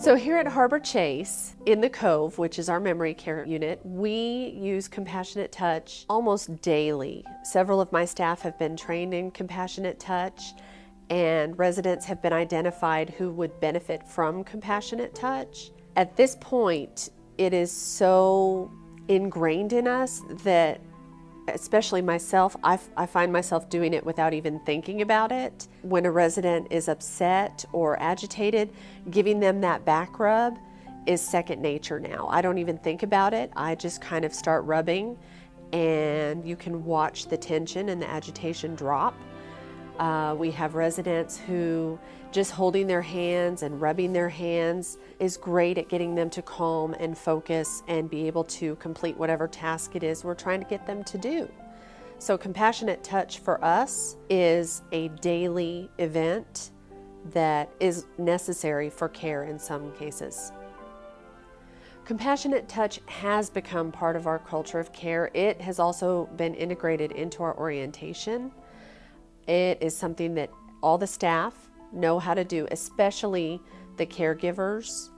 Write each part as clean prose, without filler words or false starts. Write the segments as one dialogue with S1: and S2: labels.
S1: So here at Harbor Chase, in the Cove, which is our memory care unit, we use compassionate touch almost daily. Several of my staff have been trained in compassionate touch, and residents have been identified who would benefit from compassionate touch. At this point, it is so ingrained in us that, especially myself, I find myself doing it without even thinking about it. When a resident is upset or agitated, giving them that back rub is second nature now. I don't even think about it. I just kind of start rubbing, and you can watch the tension and the agitation drop. We have residents who just holding their hands and rubbing their hands is great at getting them to calm and focus and be able to complete whatever task it is we're trying to get them to do. So compassionate touch for us is a daily event that is necessary for care in some cases. Compassionate touch has become part of our culture of care. It has also been integrated into our orientation. It is something that all the staff know how to do, especially the caregivers,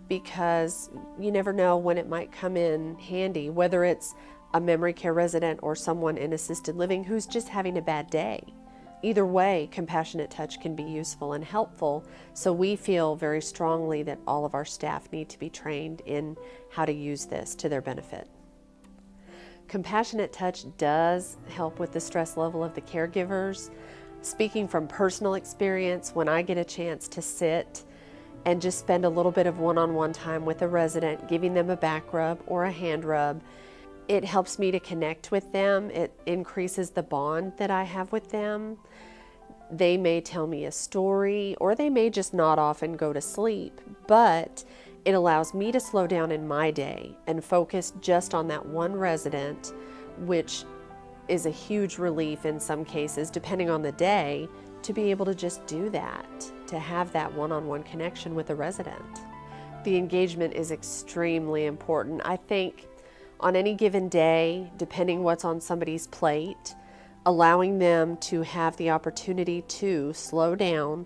S1: because you never know when it might come in handy, whether it's a memory care resident or someone in assisted living who's just having a bad day. Either way, compassionate touch can be useful and helpful, so we feel very strongly that all of our staff need to be trained in how to use this to their benefit. Compassionate touch does help with the stress level of the caregivers. Speaking from personal experience, when I get a chance to sit and just spend a little bit of one-on-one time with a resident, giving them a back rub or a hand rub, it helps me to connect with them. It increases the bond that I have with them. They may tell me a story, or they may just nod off and go to sleep, but it allows me to slow down in my day and focus just on that one resident, which is a huge relief in some cases, depending on the day, to be able to just do that, to have that one-on-one connection with a resident. The engagement is extremely important. I think on any given day, depending what's on somebody's plate, allowing them to have the opportunity to slow down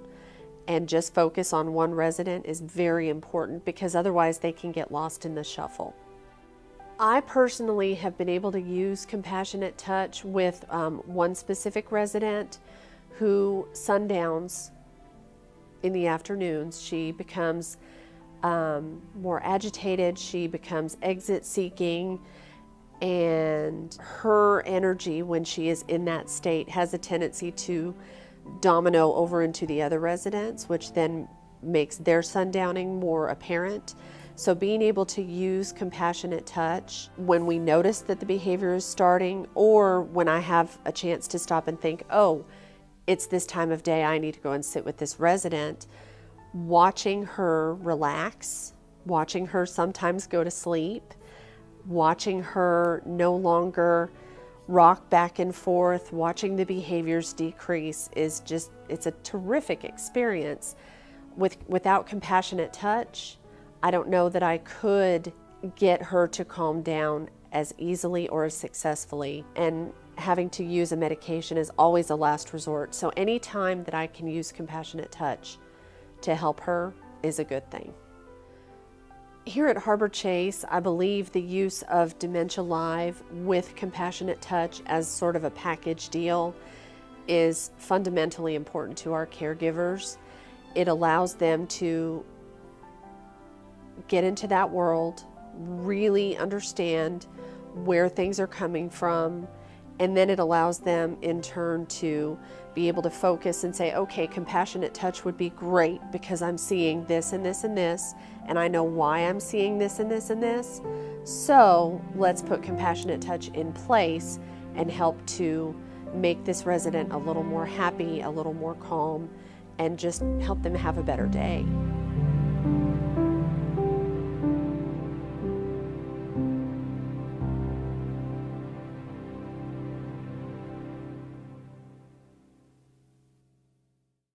S1: and just focus on one resident is very important, because otherwise they can get lost in the shuffle. I personally have been able to use compassionate touch with one specific resident who sundowns in the afternoons. She becomes more agitated, she becomes exit seeking, and her energy when she is in that state has a tendency to domino over into the other residents, which then makes their sundowning more apparent. So being able to use compassionate touch when we notice that the behavior is starting, or when I have a chance to stop and think, oh, it's this time of day, I need to go and sit with this resident, watching her relax, watching her sometimes go to sleep, watching her no longer rock back and forth, watching the behaviors decrease is just, it's a terrific experience. Without compassionate touch, I don't know that I could get her to calm down as easily or as successfully, and having to use a medication is always a last resort. So any time that I can use compassionate touch to help her is a good thing. Here at Harbor Chase, I believe the use of Dementia Live with compassionate touch as sort of a package deal is fundamentally important to our caregivers. It allows them to get into that world, really understand where things are coming from, and then it allows them in turn to be able to focus and say, okay, compassionate touch would be great because I'm seeing this and this and this, and I know why I'm seeing this and this and this. So let's put compassionate touch in place and help to make this resident a little more happy, a little more calm, and just help them have a better day.